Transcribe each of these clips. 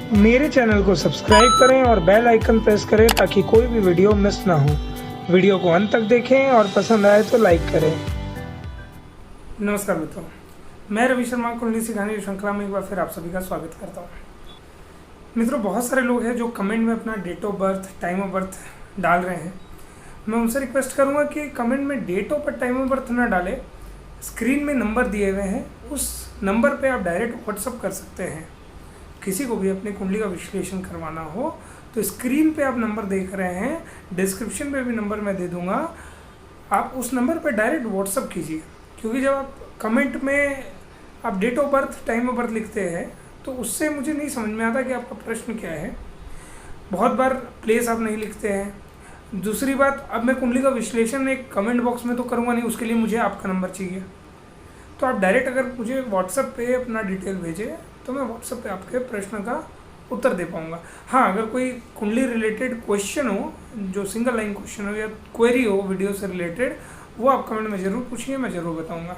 मेरे चैनल को सब्सक्राइब करें और बेल आइकन प्रेस करें ताकि कोई भी वीडियो मिस ना हो। वीडियो को अंत तक देखें और पसंद आए तो लाइक करें। नमस्कार मित्रों, मैं रवि शर्मा कुंडली सिखाने की श्रृंखला में एक बार फिर आप सभी का स्वागत करता हूँ। मित्रों, बहुत सारे लोग हैं जो कमेंट में अपना date of birth, time of birth डाल रहे हैं। मैं उनसे रिक्वेस्ट करूँगा कि कमेंट में date of birth, time of birth ना डालें। स्क्रीन में नंबर दिए हुए हैं, उस नंबर पे आप डायरेक्ट व्हाट्सअप कर सकते हैं। किसी को भी अपनी कुंडली का विश्लेषण करवाना हो तो स्क्रीन पे आप नंबर देख रहे हैं, डिस्क्रिप्शन पे भी नंबर मैं दे दूंगा, आप उस नंबर पे डायरेक्ट व्हाट्सअप कीजिए। क्योंकि जब आप कमेंट में आप date of birth, time of birth लिखते हैं तो उससे मुझे नहीं समझ में आता कि आपका प्रश्न क्या है। बहुत बार प्लेस आप नहीं लिखते हैं। दूसरी बात, अब मैं कुंडली का विश्लेषण एक कमेंट बॉक्स में तो करूँगा नहीं, उसके लिए मुझे आपका नंबर चाहिए। तो आप डायरेक्ट अगर मुझे व्हाट्सएप पे अपना डिटेल भेजें तो मैं व्हाट्सएप पे आपके प्रश्न का उत्तर दे पाऊँगा। हाँ, अगर कोई कुंडली रिलेटेड क्वेश्चन हो, जो सिंगल लाइन क्वेश्चन हो या क्वेरी हो वीडियो से रिलेटेड, वो आप कमेंट में ज़रूर पूछिए, मैं ज़रूर बताऊँगा।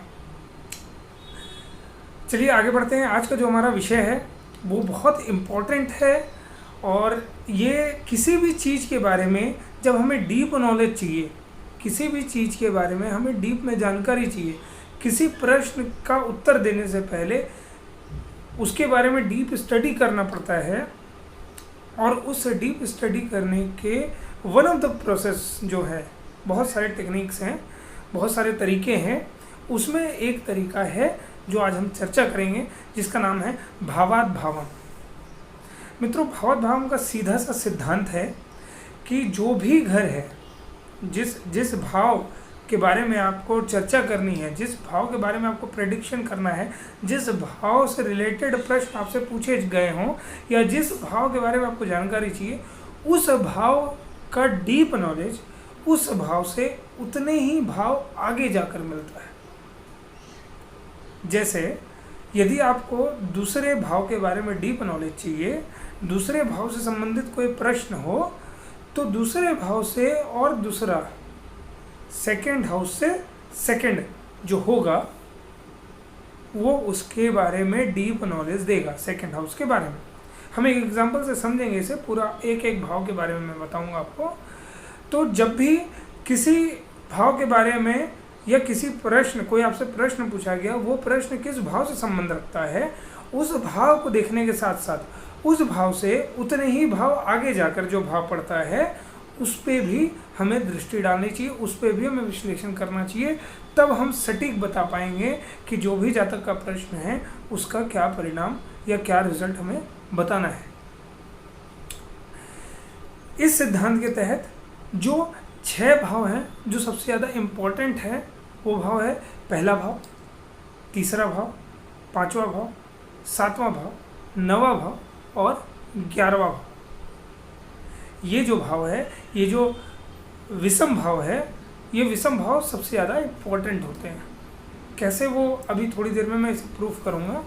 चलिए आगे बढ़ते हैं। आज का जो हमारा विषय है वो बहुत इम्पोर्टेंट है और ये किसी भी चीज़ के बारे में जब हमें डीप नॉलेज चाहिए, किसी भी चीज़ के बारे में हमें डीप में जानकारी चाहिए, किसी प्रश्न का उत्तर देने से पहले उसके बारे में डीप स्टडी करना पड़ता है। और उस डीप स्टडी करने के वन ऑफ द प्रोसेस जो है, बहुत सारे टेक्निक्स हैं, बहुत सारे तरीके हैं। उसमें एक तरीका है जो आज हम चर्चा करेंगे, जिसका नाम है भावात भावम। मित्रों, भावात भावम का सीधा सा सिद्धांत है कि जो भी घर है, जिस भाव के बारे में आपको चर्चा करनी है, जिस भाव के बारे में आपको प्रेडिक्शन करना है, जिस भाव से रिलेटेड प्रश्न आपसे पूछे गए हों या जिस भाव के बारे में आपको जानकारी चाहिए, उस भाव का डीप नॉलेज उस भाव से उतने ही भाव आगे जाकर मिलता है। जैसे यदि आपको दूसरे भाव के बारे में डीप नॉलेज चाहिए, दूसरे भाव से संबंधित कोई प्रश्न हो, तो दूसरे भाव से और दूसरा सेकेंड हाउस से सेकेंड जो होगा वो उसके बारे में डीप नॉलेज देगा। सेकेंड हाउस के बारे में हम एक एग्जांपल से समझेंगे इसे, पूरा एक एक भाव के बारे में मैं बताऊंगा आपको। तो जब भी किसी भाव के बारे में या किसी प्रश्न, कोई आपसे प्रश्न पूछा गया, वो प्रश्न किस भाव से संबंध रखता है, उस भाव को देखने के साथ साथ उस भाव से उतने ही भाव आगे जाकर जो भाव पड़ता है उस पर भी हमें दृष्टि डालनी चाहिए, उस पर भी हमें विश्लेषण करना चाहिए। तब हम सटीक बता पाएंगे कि जो भी जातक का प्रश्न है उसका क्या परिणाम या क्या रिजल्ट हमें बताना है। इस सिद्धांत के तहत जो 6 भाव हैं जो सबसे ज़्यादा इम्पोर्टेंट है, वो भाव है पहला भाव, तीसरा भाव, 5वां भाव, 7वां भाव, 9वां भाव और 11वां भाव। ये जो भाव है, ये जो विषम भाव है, ये विषम भाव सबसे ज़्यादा इम्पोर्टेंट होते हैं। कैसे, वो अभी थोड़ी देर में मैं इसे प्रूफ करूँगा।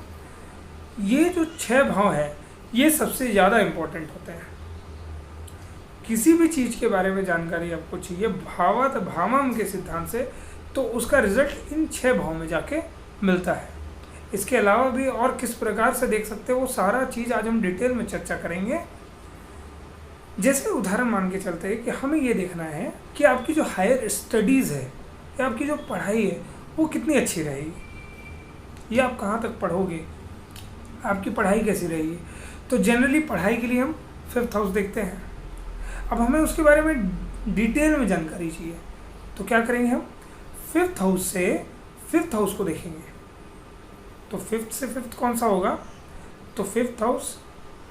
ये जो 6 भाव है ये सबसे ज़्यादा इम्पोर्टेंट होते हैं। किसी भी चीज़ के बारे में जानकारी आपको चाहिए भावात भावम के सिद्धांत से, तो उसका रिजल्ट इन 6 भाव में जाके मिलता है। इसके अलावा भी और किस प्रकार से देख सकते हो, वो सारा चीज़ आज हम डिटेल में चर्चा करेंगे। जैसे उदाहरण मान के चलते हैं कि हमें ये देखना है कि आपकी जो हायर स्टडीज़ है या आपकी जो पढ़ाई है वो कितनी अच्छी रहेगी, या आप कहाँ तक पढ़ोगे, आपकी पढ़ाई कैसी रहेगी। तो जनरली पढ़ाई के लिए हम 5th हाउस देखते हैं। अब हमें उसके बारे में डिटेल में जानकारी चाहिए, तो क्या करेंगे, हम 5th हाउस से 5th हाउस को देखेंगे। तो 5th से 5th कौन सा होगा, तो 5th हाउस,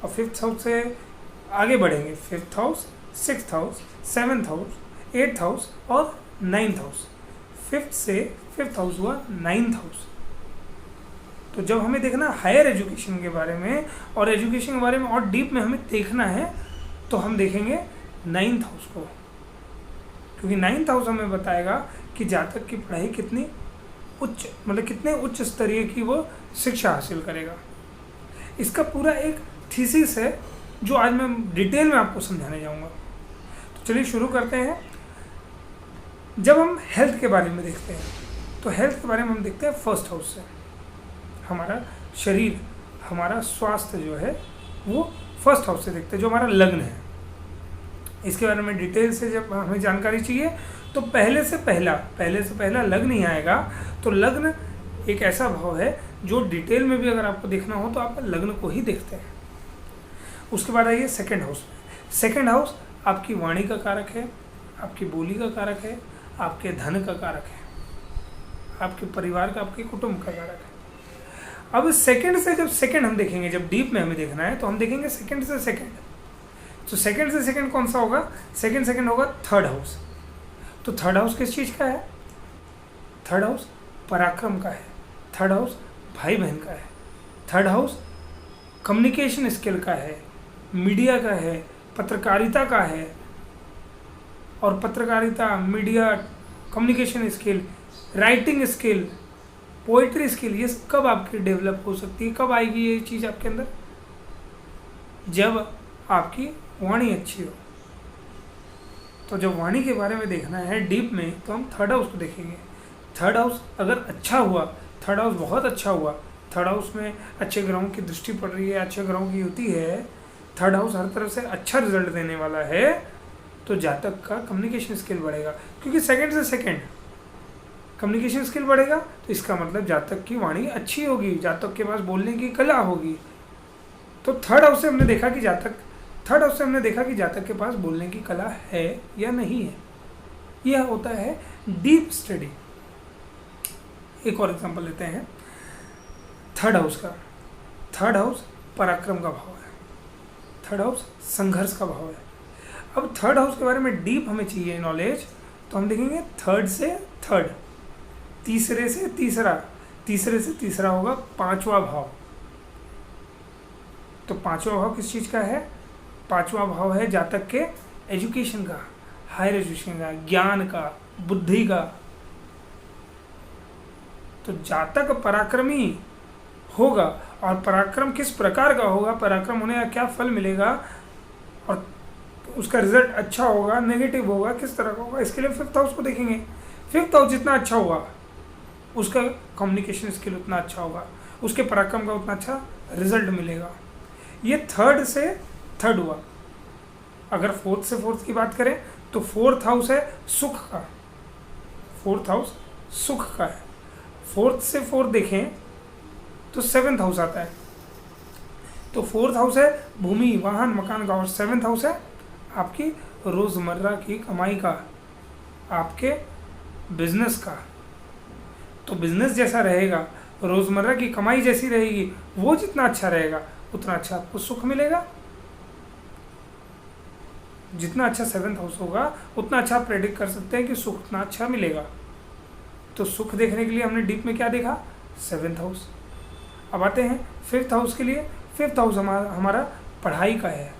और 5th हाउस से आगे बढ़ेंगे 5th house, 6th house, 7th house, 8th house और 9th हाउस। 5th से 5th हाउस हुआ 9th हाउस। तो जब हमें देखना हायर एजुकेशन के बारे में और एजुकेशन के बारे में और डीप में हमें देखना है, तो हम देखेंगे 9th हाउस को, क्योंकि 9th हाउस हमें बताएगा कि जातक की पढ़ाई कितनी उच्च, मतलब कितने उच्च स्तरीय की वो शिक्षा हासिल करेगा। इसका पूरा एक थीसिस है जो आज मैं डिटेल में आपको समझाने जाऊंगा। तो चलिए शुरू करते हैं। जब हम हेल्थ के बारे में देखते हैं, तो हेल्थ के बारे में हम देखते हैं 1st हाउस से। हमारा शरीर, हमारा स्वास्थ्य जो है वो फर्स्ट हाउस से देखते हैं, जो हमारा लग्न है। इसके बारे में डिटेल से जब हमें जानकारी चाहिए तो पहले से पहला लग्न ही आएगा। तो लग्न एक ऐसा भाव है जो डिटेल में भी अगर आपको देखना हो तो आप लग्न को ही देखते हैं। उसके बाद आइए सेकंड हाउस में। सेकंड हाउस आपकी वाणी का कारक है, आपकी बोली का कारक है, आपके धन का कारक है, आपके परिवार का, आपके कुटुंब का कारक है। अब सेकंड से जब सेकंड हम देखेंगे, जब डीप में हमें देखना है तो हम देखेंगे सेकंड से सेकंड। तो सेकंड से सेकंड कौन सा होगा? सेकंड होगा थर्ड हाउस। तो थर्ड हाउस किस चीज़ का है? थर्ड हाउस पराक्रम का है, थर्ड हाउस भाई बहन का है, थर्ड हाउस कम्युनिकेशन स्किल का है, मीडिया का है, पत्रकारिता का है। और पत्रकारिता, media, communication skill, writing skill, poetry skill, ये कब आपकी डेवलप हो सकती है? कब आएगी ये चीज़ आपके अंदर? जब आपकी वाणी अच्छी हो। तो जब वाणी के बारे में देखना है डीप में तो हम थर्ड हाउस को देखेंगे। थर्ड हाउस अगर अच्छा हुआ, थर्ड हाउस बहुत अच्छा हुआ, थर्ड हाउस में अच्छे ग्रहों की दृष्टि पड़ रही है, अच्छे ग्रहों की युति है, थर्ड हाउस हर तरफ से अच्छा रिजल्ट देने वाला है, तो जातक का कम्युनिकेशन स्किल बढ़ेगा। क्योंकि सेकंड से सेकंड कम्युनिकेशन स्किल बढ़ेगा तो इसका मतलब जातक की वाणी अच्छी होगी, जातक के पास बोलने की कला होगी। तो थर्ड हाउस से हमने देखा कि जातक के पास बोलने की कला है या नहीं है। यह होता है डीप स्टडी। एक और एग्जांपल लेते हैं थर्ड हाउस का। थर्ड हाउस पराक्रम का भाव है, थर्ड हाउस संघर्ष का भाव है। अब थर्ड हाउस के बारे में डीप हमें चाहिए नॉलेज, तो हम देखेंगे थर्ड से थर्ड, तीसरे से तीसरा होगा पांचवा भाव। तो पांचवा भाव किस चीज़ का है? पांचवा भाव है जातक के एजुकेशन का, हायर एजुकेशन का, ज्ञान का, बुद्धि का। तो जातक पराक्रमी होगा, और पराक्रम किस प्रकार का होगा, पराक्रम होने का क्या फल मिलेगा, और उसका रिजल्ट अच्छा होगा, नेगेटिव होगा, किस तरह का होगा, इसके लिए फिफ्थ हाउस को देखेंगे। फिफ्थ हाउस जितना अच्छा होगा उसका कम्युनिकेशन स्किल उतना अच्छा होगा, उसके पराक्रम का उतना अच्छा रिजल्ट मिलेगा। ये थर्ड से थर्ड हुआ। अगर फोर्थ से फोर्थ की बात करें तो फोर्थ हाउस है सुख का, फोर्थ हाउस सुख का है। फोर्थ से फोर्थ देखें तो सेवेंथ हाउस आता है। तो फोर्थ हाउस है भूमि, वाहन, मकान का, और सेवेंथ हाउस है आपकी रोज़मर्रा की कमाई का, आपके बिजनेस का। तो बिजनेस जैसा रहेगा, रोज़मर्रा की कमाई जैसी रहेगी, वो जितना अच्छा रहेगा उतना अच्छा आपको सुख मिलेगा। जितना अच्छा सेवेंथ हाउस होगा उतना अच्छा आप प्रेडिक्ट कर सकते हैं कि सुख उतना अच्छा मिलेगा। तो सुख देखने के लिए हमने डीप में क्या देखा? Seventh house. अब आते हैं फिफ्थ हाउस के लिए। फिफ्थ हाउस हमारा पढ़ाई का है,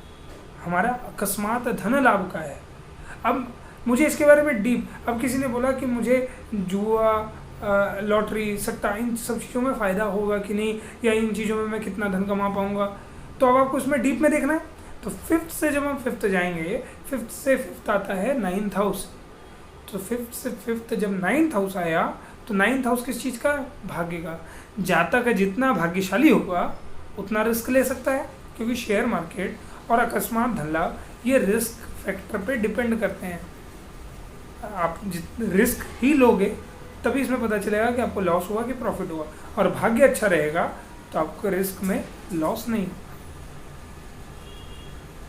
हमारा अकस्मात धन लाभ का है। अब मुझे इसके बारे में डीप, अब किसी ने बोला कि मुझे जुआ, लॉटरी, सट्टा, इन सब चीज़ों में फ़ायदा होगा कि नहीं, या इन चीज़ों में मैं कितना धन कमा पाऊँगा, तो अब आपको इसमें डीप में देखना है। तो फिफ्थ से जब हम फिफ्थ जाएंगे, फिफ्थ से फिफ्थ आता है नाइन्थ हाउस। तो फिफ्थ से फिफ्थ जब नाइन्थ हाउस आया तो नाइन्थ हाउस किस चीज़ का? भाग्य का। जातक का जितना भाग्यशाली होगा उतना रिस्क ले सकता है, क्योंकि शेयर मार्केट और अकस्मात धन लाभ ये रिस्क फैक्टर पे डिपेंड करते हैं। आप रिस्क ही लोगे तभी इसमें पता चलेगा कि आपको लॉस हुआ कि प्रॉफिट हुआ, और भाग्य अच्छा रहेगा तो आपको रिस्क में लॉस नहीं।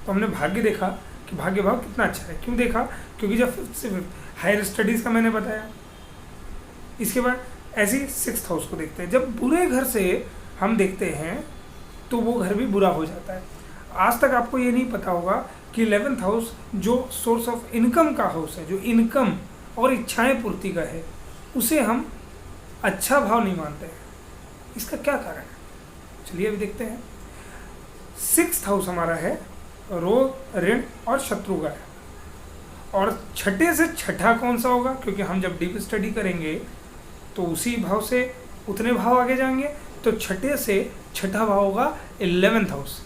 तो हमने भाग्य देखा कि भाग्य भाव कितना अच्छा है। क्यों देखा? क्योंकि जब फिफ्थ से फिफ्थ हायर स्टडीज़ का मैंने बताया। इसके बाद ऐसे ही सिक्स्थ हाउस को देखते हैं। जब बुरे घर से हम देखते हैं तो वो घर भी बुरा हो जाता है। आज तक आपको ये नहीं पता होगा कि 11th हाउस जो सोर्स ऑफ इनकम का हाउस है, जो इनकम और इच्छाएं पूर्ति का है, उसे हम अच्छा भाव नहीं मानते हैं। इसका क्या कारण है? चलिए अभी देखते हैं। सिक्स्थ हाउस हमारा है रोग, ऋण और शत्रु का है। और छठे से छठा कौन सा होगा? क्योंकि हम जब डीप स्टडी करेंगे तो उसी भाव से उतने भाव आगे जाएंगे। तो छठे से छठा भाव होगा 11th हाउस।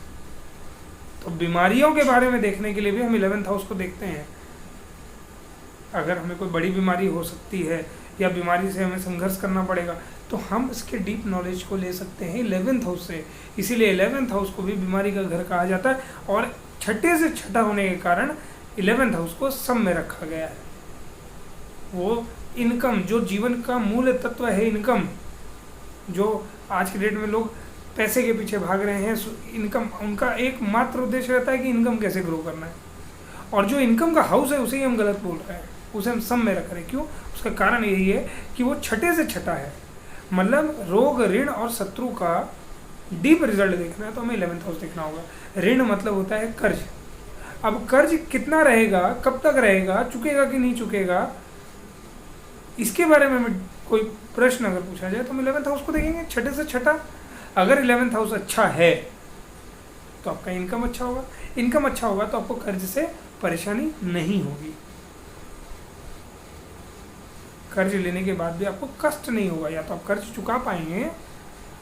तो बीमारियों के बारे में देखने के लिए भी हम 11th हाउस को देखते हैं। अगर हमें कोई बड़ी बीमारी हो सकती है या बीमारी से हमें संघर्ष करना पड़ेगा, तो हम इसके डीप नॉलेज को ले सकते हैं 11th हाउस से। इसीलिए 11th हाउस को भी बीमारी का घर कहा जाता है, और छठे से छठा होने के कारण 11th हाउस को सब में रखा गया है। वो इनकम, जो जीवन का मूल तत्व है इनकम, जो आज की डेट में लोग पैसे के पीछे भाग रहे हैं, इनकम उनका एकमात्र उद्देश्य रहता है कि इनकम कैसे ग्रो करना है, और जो इनकम का हाउस है उसे ही हम गलत बोल रहे हैं, उसे हम सब में रख रहे हैं। क्यों? उसका कारण यही है कि वो छठे से छठा है। मतलब रोग, ऋण और शत्रु का डीप रिजल्ट देखना है तो हमें 11th हाउस देखना होगा। ऋण मतलब होता है कर्ज। अब कर्ज कितना रहेगा, कब तक रहेगा, चुकेगा कि नहीं चुकेगा, इसके बारे में कोई प्रश्न अगर पूछा जाए तो हम 11th हाउस को देखेंगे, छठे से छठा। अगर 11th हाउस अच्छा है तो आपका इनकम अच्छा होगा, इनकम अच्छा होगा तो आपको कर्ज से परेशानी नहीं होगी, कर्ज लेने के बाद भी आपको कष्ट नहीं होगा। या तो आप कर्ज चुका पाएंगे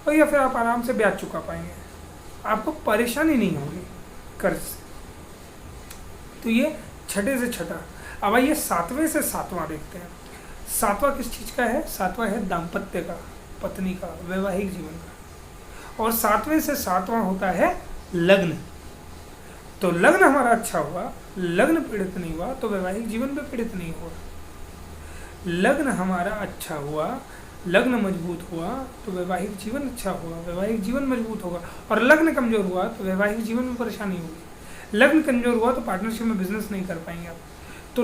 और या फिर आप आराम से ब्याज चुका पाएंगे, आपको परेशानी नहीं होगी कर्ज से। तो ये छठे से छठा। अब आइए 7वें से 7वां देखते हैं। 7वां किस चीज़ का है? 7वां है दाम्पत्य का, पत्नी का, वैवाहिक जीवन का। और 7वें से 7वां होता है लग्न। तो लग्न हमारा अच्छा हुआ, लग्न पीड़ित नहीं हुआ तो वैवाहिक जीवन भी पीड़ित नहीं हुआ। लग्न हमारा अच्छा हुआ, लग्न मजबूत हुआ तो वैवाहिक जीवन अच्छा हुआ, वैवाहिक जीवन मजबूत होगा। और लग्न कमजोर हुआ तो वैवाहिक जीवन में परेशानी होगी। लग्न कमजोर हुआ तो पार्टनरशिप में बिजनेस नहीं कर पाएंगे आप। तो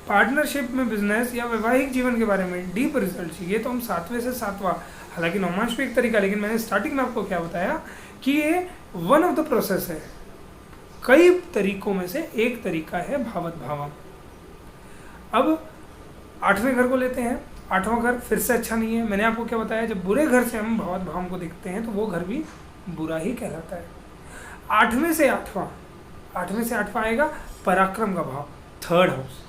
पार्टनरशिप में बिजनेस या वैवाहिक जीवन के बारे में डीप रिसर्च चाहिए तो हम 7वें से 7वां, हालांकि नवमांश भी एक तरीका, लेकिन मैंने स्टार्टिंग में आपको क्या बताया कि ये वन ऑफ द प्रोसेस है, कई तरीकों में से एक तरीका है भावत भावम। अब 8वें घर को लेते हैं। 8वां घर फिर से अच्छा नहीं है। मैंने आपको क्या बताया, जब बुरे घर से हम भावत भावम को देखते हैं तो वो घर भी बुरा ही कहलाता है। 8वें से 8वां आएगा पराक्रम का भाव, 3rd हाउस।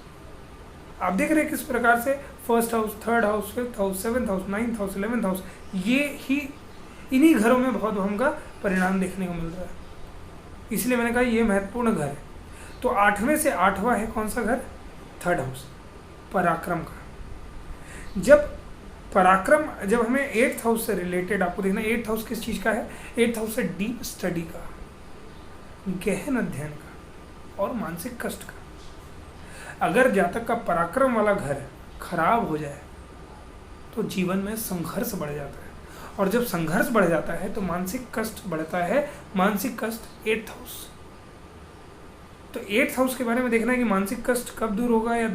आप देख रहे हैं किस प्रकार से 1st house, 3rd house, 5th house, 7th house, 9th house, 11th house, ये ही इन्हीं घरों में भावत भावम का परिणाम देखने को मिल रहा है। इसलिए मैंने कहा ये महत्वपूर्ण घर है। तो 8वें से 8वां है कौन सा घर? 3rd हाउस, पराक्रम का। जब पराक्रम, जब हमें 8th हाउस से रिलेटेड आपको देखना, 8th हाउस किस चीज़ का है? 8th हाउस से डीप स्टडी का, गहन अध्ययन का और मानसिक कष्ट का। अगर जातक का पराक्रम वाला घर खराब हो जाए तो जीवन में संघर्ष बढ़ जाता है, और जब संघर्ष बढ़ जाता है तो मानसिक कष्ट बढ़ता है। मानसिक कष्ट 8th हाउस। तो 8th हाउस के बारे में देखना है कि मानसिक कष्ट कब दूर होगा या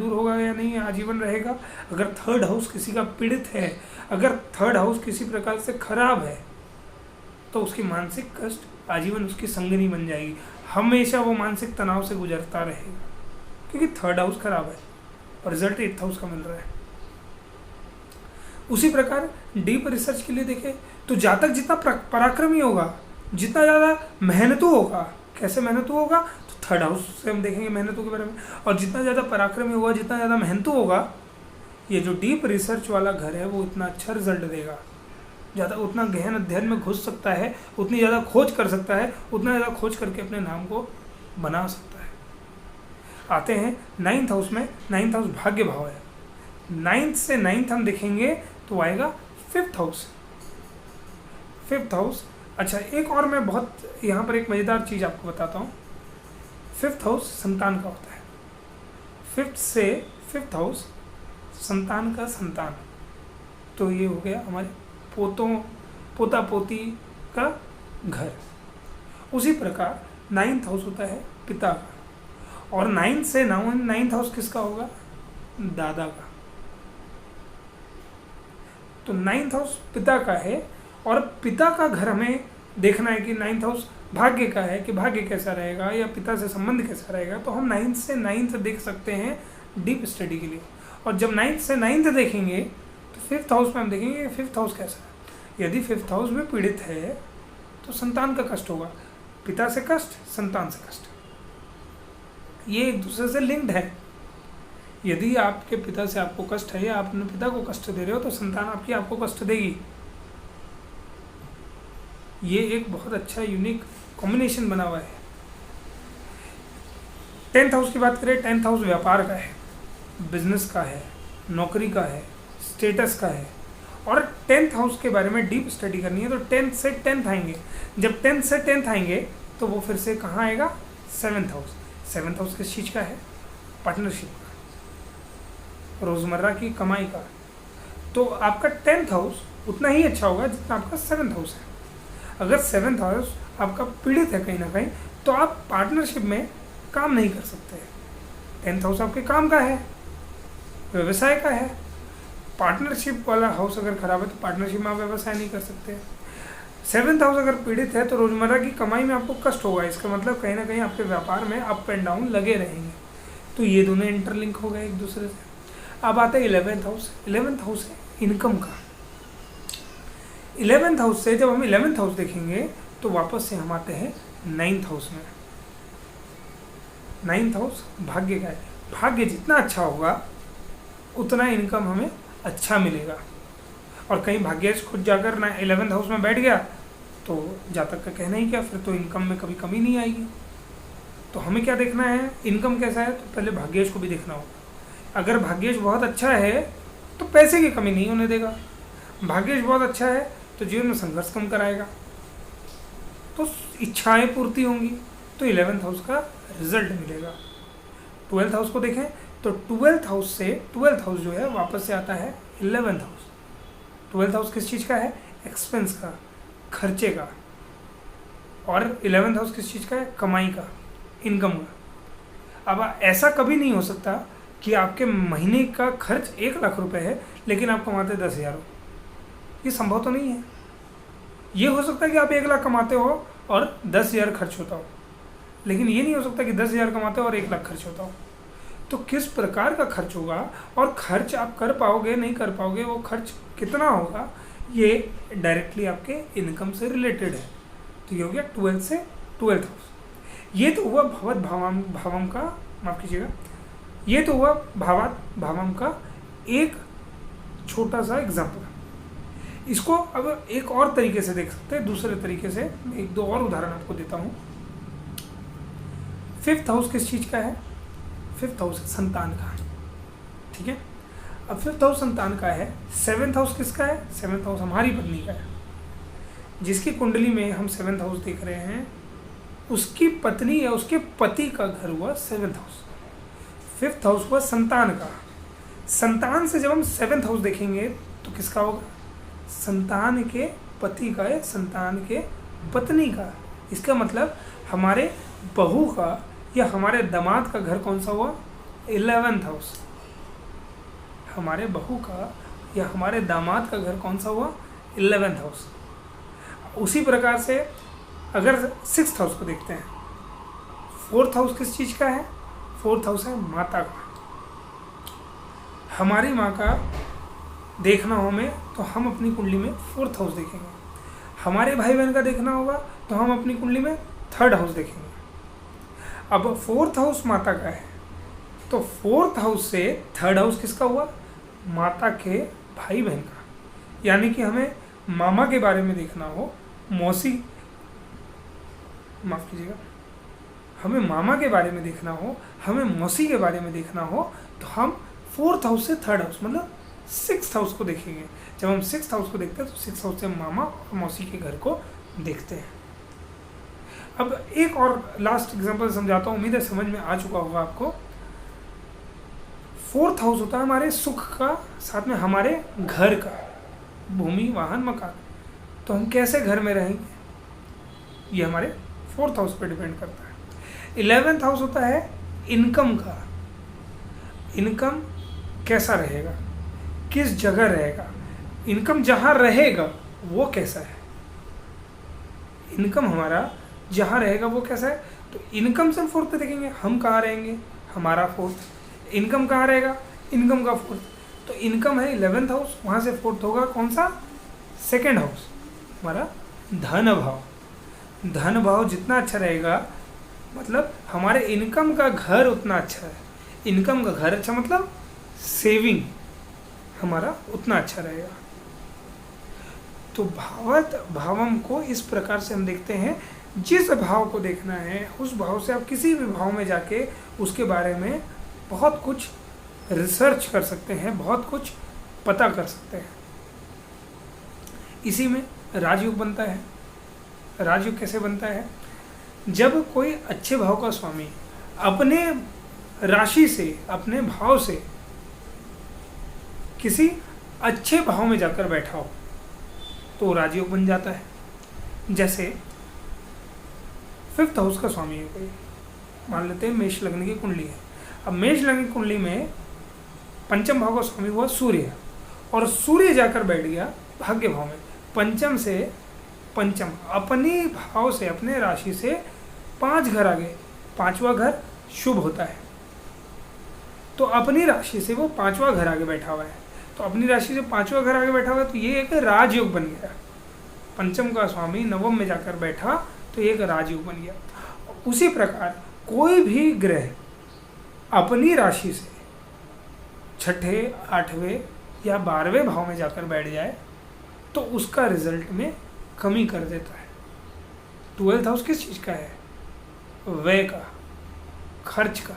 नहीं, आजीवन रहेगा। अगर 3rd हाउस किसी का पीड़ित है, अगर 3rd हाउस किसी प्रकार से खराब है तो उसकी मानसिक कष्ट आजीवन उसकी संगिनी बन जाएगी। हमेशा वो मानसिक तनाव से गुजरता रहेगा, क्योंकि 3rd हाउस खराब है और रिजल्ट 8th हाउस का मिल रहा है। उसी प्रकार डीप रिसर्च के लिए देखें तो जातक जितना पराक्रमी होगा, जितना ज़्यादा मेहनतू होगा, कैसे मेहनतू होगा तो 3rd हाउस से हम देखेंगे मेहनतू के बारे में। और जितना ज़्यादा पराक्रमी होगा, जितना ज़्यादा मेहनतू होगा, ये जो डीप रिसर्च वाला घर है वो इतना अच्छा रिजल्ट देगा। ज़्यादा उतना गहन अध्ययन में घुस सकता है, उतनी ज़्यादा खोज कर सकता है, उतना ज़्यादा खोज करके अपने नाम को बना सकता है। आते हैं 9th हाउस में। 9th हाउस भाग्य भाव है। 9th से 9th हम देखेंगे तो आएगा 5th हाउस। 5th हाउस, अच्छा एक और मैं बहुत यहाँ पर एक मज़ेदार चीज़ आपको बताता हूँ। 5th हाउस संतान का होता है। 5th से 5th हाउस संतान का संतान, तो ये हो गया हमारे पोता पोती का घर। उसी प्रकार 9th हाउस होता है पिता का, और 9th से 9th हाउस किसका होगा? दादा का। तो 9th हाउस पिता का है, और पिता का घर हमें देखना है कि 9th हाउस भाग्य का है कि भाग्य कैसा रहेगा या पिता से संबंध कैसा रहेगा। तो हम 9th से 9th देख सकते हैं डीप स्टडी के लिए। और जब 9th से 9th देखेंगे तो 5th हाउस में हम देखेंगे 5th हाउस कैसा है। यदि 5th हाउस भी पीड़ित है तो संतान का कष्ट होगा, पिता से कष्ट, संतान से कष्ट, ये एक दूसरे से लिंक्ड है। यदि आपके पिता से आपको कष्ट है या आप अपने पिता को कष्ट दे रहे हो तो संतान आपकी आपको कष्ट देगी। ये एक बहुत अच्छा यूनिक कॉम्बिनेशन बना हुआ है। 10th हाउस की बात करें, 10th हाउस व्यापार का है, बिजनेस का है, नौकरी का है, स्टेटस का है और 10th हाउस के बारे में डीप स्टडी करनी है तो 10th से 10th आएंगे। जब 10th से 10th आएंगे तो वो फिर से कहाँ आएगा? 7th house. 7th हाउस किस चीज़ का है? पार्टनरशिप का, रोज़मर्रा की कमाई का। तो आपका 10th हाउस उतना ही अच्छा होगा जितना आपका 7th हाउस है। अगर 7th हाउस आपका पीड़ित है कहीं ना कहीं तो आप पार्टनरशिप में काम नहीं कर सकते। 10th हाउस आपके काम का है, व्यवसाय का है। पार्टनरशिप वाला हाउस अगर खराब है तो पार्टनरशिप में आप व्यवसाय नहीं कर सकते। 7th हाउस अगर पीड़ित है तो रोज़मर्रा की कमाई में आपको कष्ट होगा। इसका मतलब कहीं ना कहीं आपके व्यापार में अप एंड डाउन लगे रहेंगे। तो ये दोनों इंटरलिंक हो गए एक दूसरे से। अब आता है 11th हाउस। 11th हाउस है इनकम का। 11th हाउस से जब हम 11th हाउस देखेंगे तो वापस से हम आते हैं 9th हाउस में। 9th हाउस भाग्य का है। भाग्य जितना अच्छा होगा उतना इनकम हमें अच्छा मिलेगा। और कहीं भाग्येश खुद जाकर 11th हाउस में बैठ गया तो जातक का कहना ही क्या, फिर तो इनकम में कभी कमी नहीं आएगी। तो हमें क्या देखना है? इनकम कैसा है तो पहले भाग्येश को भी देखना होगा। अगर भाग्येश बहुत अच्छा है तो पैसे की कमी नहीं होने देगा। भाग्येश बहुत अच्छा है तो जीवन में संघर्ष कम कराएगा, तो इच्छाएं पूर्ति होंगी, तो 11th हाउस का रिजल्ट मिलेगा। 12th हाउस को देखें तो 12th हाउस से 12th हाउस जो है वापस से आता है 11th हाउस। 12th हाउस किस चीज़ का है? एक्सपेंस का, खर्चे का। और 11th हाउस किस चीज़ का है? कमाई का, इनकम का। अब ऐसा कभी नहीं हो सकता कि आपके महीने का खर्च 1 लाख रुपए है लेकिन आप कमाते 10,000 हो। ये संभव तो नहीं है। ये हो सकता है कि आप 1 लाख कमाते हो और 10,000 खर्च होता हो, लेकिन ये नहीं हो सकता कि 10,000 कमाते हो और 1 लाख खर्च होता हो। तो किस प्रकार का खर्च होगा और खर्च आप कर पाओगे नहीं कर पाओगे, वो खर्च कितना होगा, ये डायरेक्टली आपके इनकम से रिलेटेड है। तो ये हो गया 12th से 12th हाउस। ये तो हुआ भवत भावम का, माफ कीजिएगा, ये तो हुआ भावात भावम का एक छोटा सा एग्जाम्पल। इसको अब एक और तरीके से देख सकते हैं, दूसरे तरीके से। मैं 1-2 और उदाहरण आपको देता हूँ। 5th हाउस किस चीज़ का है? 5th हाउस संतान का, ठीक है। अब 5th हाउस संतान का है। 7th हाउस किसका है? 7th हाउस हमारी पत्नी का है। जिसकी कुंडली में हम 7th हाउस देख रहे हैं उसकी पत्नी या उसके पति का घर हुआ 7th हाउस। 5th हाउस हुआ संतान का। संतान से जब हम 7th हाउस देखेंगे तो किसका होगा? संतान के पति का या संतान के पत्नी का। इसका मतलब हमारे बहू का या हमारे दामाद का घर कौन सा हुआ? 11th house. हमारे बहू का या हमारे दामाद का घर कौन सा हुआ? 11th house. उसी प्रकार से अगर 6th हाउस को देखते हैं, 4th हाउस किस चीज़ का है? 4th हाउस है माता का। हमारी माँ का देखना हो हमें तो हम अपनी कुंडली में 4th हाउस देखेंगे। हमारे भाई बहन का देखना होगा तो हम अपनी कुंडली में 3rd हाउस देखेंगे। अब 4th हाउस माता का है तो 4th हाउस से 3rd हाउस किसका हुआ? माता के भाई बहन का। यानी कि हमें मामा के बारे में देखना हो, मौसी, माफ़ कीजिएगा, हमें मामा के बारे में देखना हो, हमें मौसी के बारे में देखना हो तो हम 4th हाउस से 3rd हाउस मतलब 6th हाउस को देखेंगे। जब हम 6th हाउस को देखते हैं तो 6th हाउस से मामा और मौसी के घर को देखते हैं। अब एक और लास्ट एग्जांपल समझाता हूँ, उम्मीद है समझ में आ चुका होगा आपको। 4th हाउस होता है हमारे सुख का, साथ में हमारे घर का, भूमि, वाहन, मकान। तो हम कैसे घर में रहेंगे ये हमारे 4th हाउस पर डिपेंड करता है। 11th हाउस होता है इनकम का। इनकम कैसा रहेगा, किस जगह रहेगा, इनकम जहाँ रहेगा वो कैसा है, इनकम हमारा जहाँ रहेगा वो कैसा है। तो इनकम से हम 4th पे देखेंगे, हम कहाँ रहेंगे, हमारा 4th। इनकम कहाँ रहेगा, इनकम का 4th। तो इनकम है 11th हाउस, वहाँ से 4th होगा कौन सा? 2nd हाउस, हमारा धन भाव। धन भाव जितना अच्छा रहेगा मतलब हमारे इनकम का घर उतना अच्छा है। इनकम का घर अच्छा मतलब सेविंग हमारा उतना अच्छा रहेगा। तो भावत भावम को इस प्रकार से हम देखते हैं। जिस भाव को देखना है उस भाव से आप किसी भी भाव में जाके उसके बारे में बहुत कुछ रिसर्च कर सकते हैं, बहुत कुछ पता कर सकते हैं। इसी में राजयोग बनता है। राजयोग कैसे बनता है? जब कोई अच्छे भाव का स्वामी अपने राशि से, अपने भाव से किसी अच्छे भाव में जाकर बैठा हो तो राजयोग बन जाता है। जैसे 5th हाउस का स्वामी है कोई, मान लेते हैं मेष लग्न की कुंडली है। अब मेष लग्न की कुंडली में पंचम भाव का स्वामी हुआ सूर्य, और सूर्य जाकर बैठ गया भाग्य भाव में। पंचम से पंचम, अपनी भाव से, अपने राशि से 5 घर आगे, 5वां घर शुभ होता है, तो अपनी राशि से वो 5वां घर आगे बैठा हुआ है। तो अपनी राशि से 5वां घर आगे बैठा हुआ है, तो ये एक राजयोग बन गया। पंचम का स्वामी नवम में जाकर बैठा तो एक राजयोग बन गया। उसी प्रकार कोई भी ग्रह अपनी राशि से 6ठे, 8वें या 12वें भाव में जाकर बैठ जाए तो उसका रिजल्ट में कमी कर देता है। 12th हाउस किस चीज़ का है? व्यय का, खर्च का।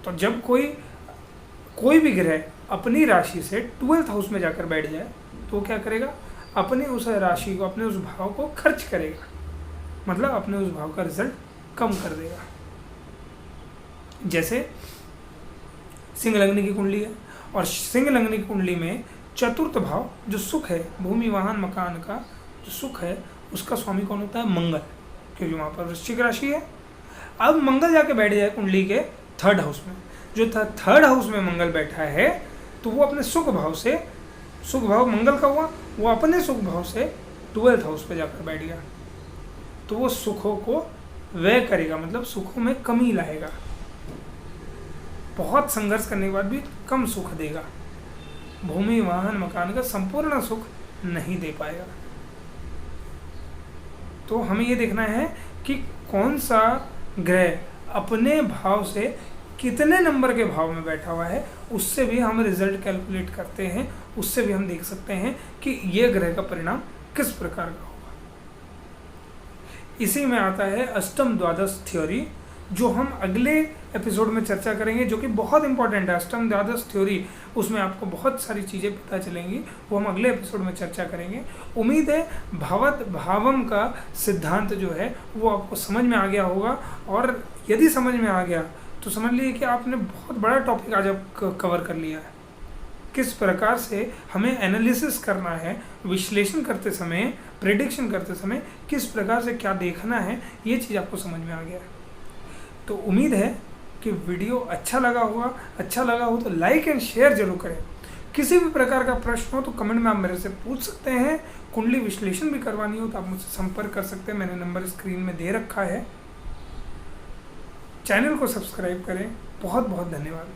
तो जब कोई भी ग्रह अपनी राशि से 12th हाउस में जाकर बैठ जाए तो क्या करेगा? अपने उस राशि को, अपने उस भाव को खर्च करेगा, मतलब अपने उस भाव का रिजल्ट कम कर देगा। जैसे सिंह लग्न की कुंडली है, और सिंह लग्न की कुंडली में 4th भाव जो सुख है, भूमि वाहन मकान का जो सुख है, उसका स्वामी कौन होता है? मंगल, क्योंकि वहाँ पर वृश्चिक राशि है। अब मंगल जाके बैठ जाए कुंडली के 3rd हाउस में, जो 3rd हाउस में मंगल बैठा है, तो वो अपने सुख भाव से, सुख भाव मंगल का हुआ, वो अपने सुख भाव से 12th हाउस पे जाकर बैठ गया, तो वो सुखों को व्यय करेगा, मतलब सुखों में कमी लाएगा। बहुत संघर्ष करने के बाद भी कम सुख देगा। भूमि वाहन मकान का संपूर्ण सुख नहीं दे पाएगा। तो हमें ये देखना है कि कौन सा ग्रह अपने भाव से कितने नंबर के भाव में बैठा हुआ है, उससे भी हम रिजल्ट कैलकुलेट करते हैं, उससे भी हम देख सकते हैं कि ये ग्रह का परिणाम किस प्रकार का होगा। इसी में आता है अष्टम द्वादश थ्योरी, जो हम अगले एपिसोड में चर्चा करेंगे, जो कि बहुत इंपॉर्टेंट है। अष्टम द्वादश थ्योरी, उसमें आपको बहुत सारी चीज़ें पता चलेंगी, वो हम अगले एपिसोड में चर्चा करेंगे। उम्मीद है भवत भावम का सिद्धांत जो है वो आपको समझ में आ गया होगा, और यदि समझ में आ गया तो समझ लीजिए कि आपने बहुत बड़ा टॉपिक आज आप कवर कर लिया है। किस प्रकार से हमें एनालिसिस करना है, विश्लेषण करते समय, प्रेडिक्शन करते समय किस प्रकार से क्या देखना है, ये चीज़ आपको समझ में आ गया है। तो उम्मीद है कि वीडियो अच्छा लगा होगा। अच्छा लगा हो तो लाइक एंड शेयर जरूर करें। किसी भी प्रकार का प्रश्न हो तो कमेंट में आप मेरे से पूछ सकते हैं। कुंडली विश्लेषण भी करवानी हो तो आप मुझसे संपर्क कर सकते हैं, मैंने नंबर स्क्रीन में दे रखा है। चैनल को सब्सक्राइब करें। बहुत बहुत धन्यवाद।